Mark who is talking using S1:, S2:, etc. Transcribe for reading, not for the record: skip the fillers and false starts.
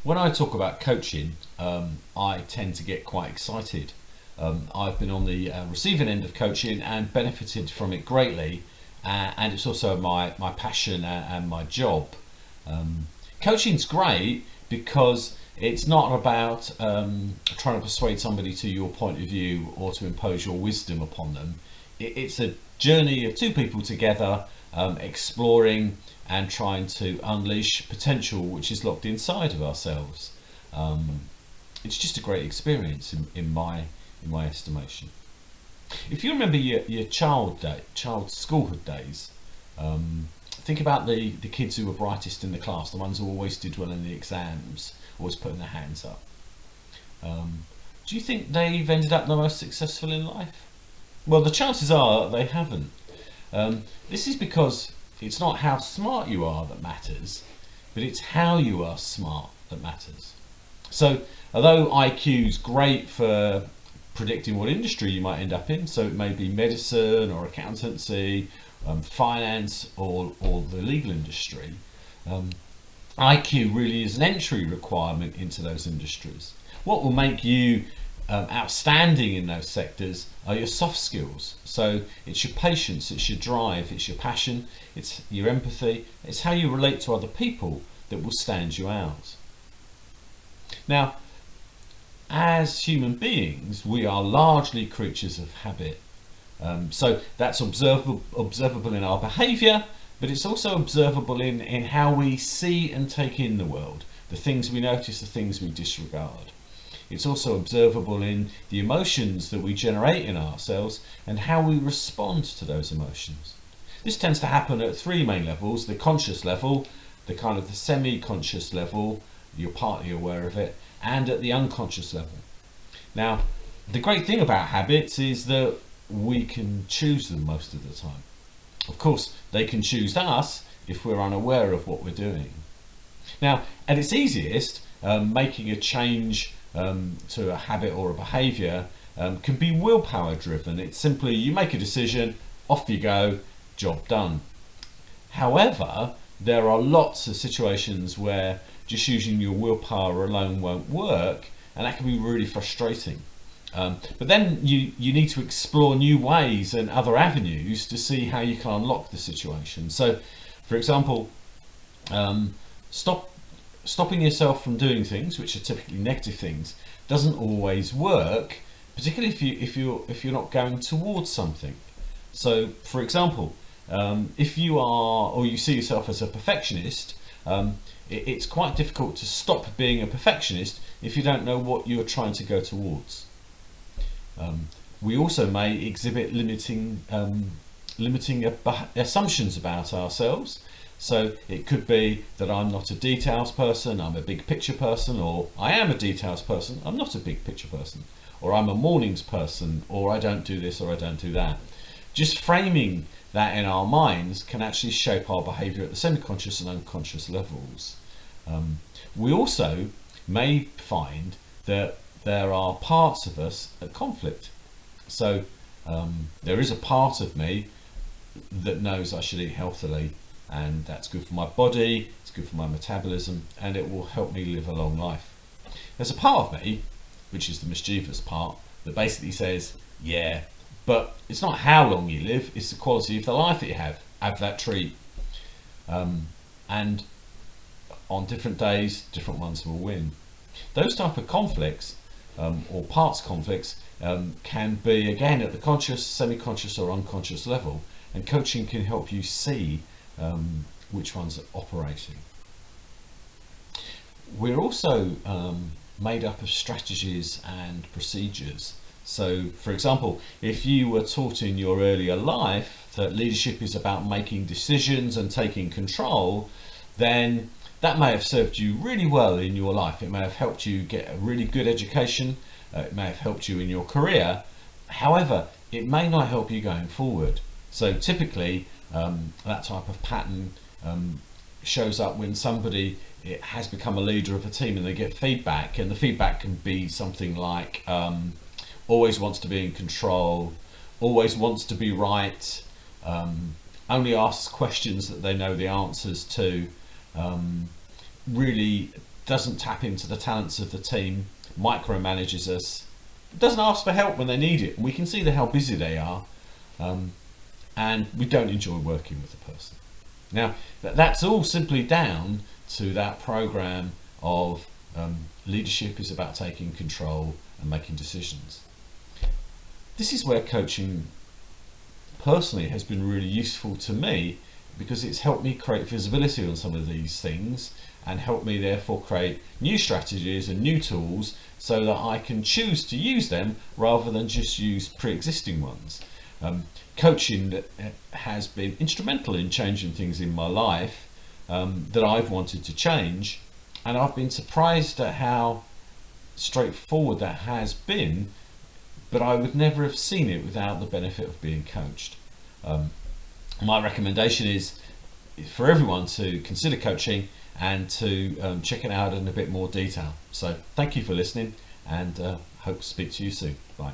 S1: When I talk about coaching, I tend to get quite excited. I've been on the receiving end of coaching and benefited from it greatly, and it's also my passion and my job. Coaching's great because it's not about trying to persuade somebody to your point of view or to impose your wisdom upon them. It's a journey of two people together, exploring and trying to unleash potential which is locked inside of ourselves. It's just a great experience in my estimation. If you remember your child schoolhood days, think about the kids who were brightest in the class, the ones who always did well in the exams, always putting their hands up. Do you think they've ended up the most successful in life? Well, the chances are they haven't. This is because it's not how smart you are that matters, but it's how you are smart that matters. So, although IQ's great for predicting what industry you might end up in, so it may be medicine or accountancy, finance or the legal industry, IQ really is an entry requirement into those industries. What will make you outstanding in those sectors are your soft skills. So it's your patience, it's your drive, it's your passion, it's your empathy, it's how you relate to other people that will stand you out. Now, as human beings, we are largely creatures of habit. So that's observable in our behaviour, but it's also observable in how we see and take in the world, the things we notice, the things we disregard. It's also observable in the emotions that we generate in ourselves and how we respond to those emotions. This tends to happen at three main levels: the conscious level, the kind of the semi-conscious level, you're partly aware of it, and at the unconscious level. Now, the great thing about habits is that we can choose them most of the time. Of course, they can choose us if we're unaware of what we're doing. Now, at its easiest, making a change to a habit or a behaviour can be willpower driven. It's simply you make a decision, off you go, job done. However, there are lots of situations where just using your willpower alone won't work, and that can be really frustrating. But then you need to explore new ways and other avenues to see how you can unlock the situation. So, for example, stopping yourself from doing things which are typically negative things doesn't always work, particularly if you're not going towards something. So, for example, if you are, or you see yourself as a perfectionist, it's quite difficult to stop being a perfectionist if you don't know what you're trying to go towards. We also may exhibit limiting assumptions about ourselves. So it could be that I'm not a details person, I'm a big picture person, or I am a details person, I'm not a big picture person, or I'm a mornings person, or I don't do this or I don't do that. Just framing that in our minds can actually shape our behaviour at the semi-conscious and unconscious levels. We also may find that there are parts of us at conflict. So there is a part of me that knows I should eat healthily, and that's good for my body, it's good for my metabolism, and it will help me live a long life. There's a part of me, which is the mischievous part, that basically says, yeah, but it's not how long you live, it's the quality of the life that you have. Have that treat. And on different days, different ones will win. Those type of conflicts, or parts conflicts, can be, again, at the conscious, semi-conscious or unconscious level, and coaching can help you see which ones are operating. We're also made up of strategies and procedures. So, for example, if you were taught in your earlier life that leadership is about making decisions and taking control, then that may have served you really well in your life. It may have helped you get a really good education, it may have helped you in your career. However, it may not help you going forward. So typically, that type of pattern shows up when somebody has become a leader of a team and they get feedback, and the feedback can be something like always wants to be in control, always wants to be right, only asks questions that they know the answers to, really doesn't tap into the talents of the team, micromanages us, doesn't ask for help when they need it. We can see how busy they are, and we don't enjoy working with the person. Now, that's all simply down to that program of leadership is about taking control and making decisions. This is where coaching personally has been really useful to me, because it's helped me create visibility on some of these things and helped me therefore create new strategies and new tools so that I can choose to use them rather than just use pre-existing ones. Coaching has been instrumental in changing things in my life that I've wanted to change, and I've been surprised at how straightforward that has been, but I would never have seen it without the benefit of being coached. My recommendation is for everyone to consider coaching and to check it out in a bit more detail. So thank you for listening, and hope to speak to you soon. Bye.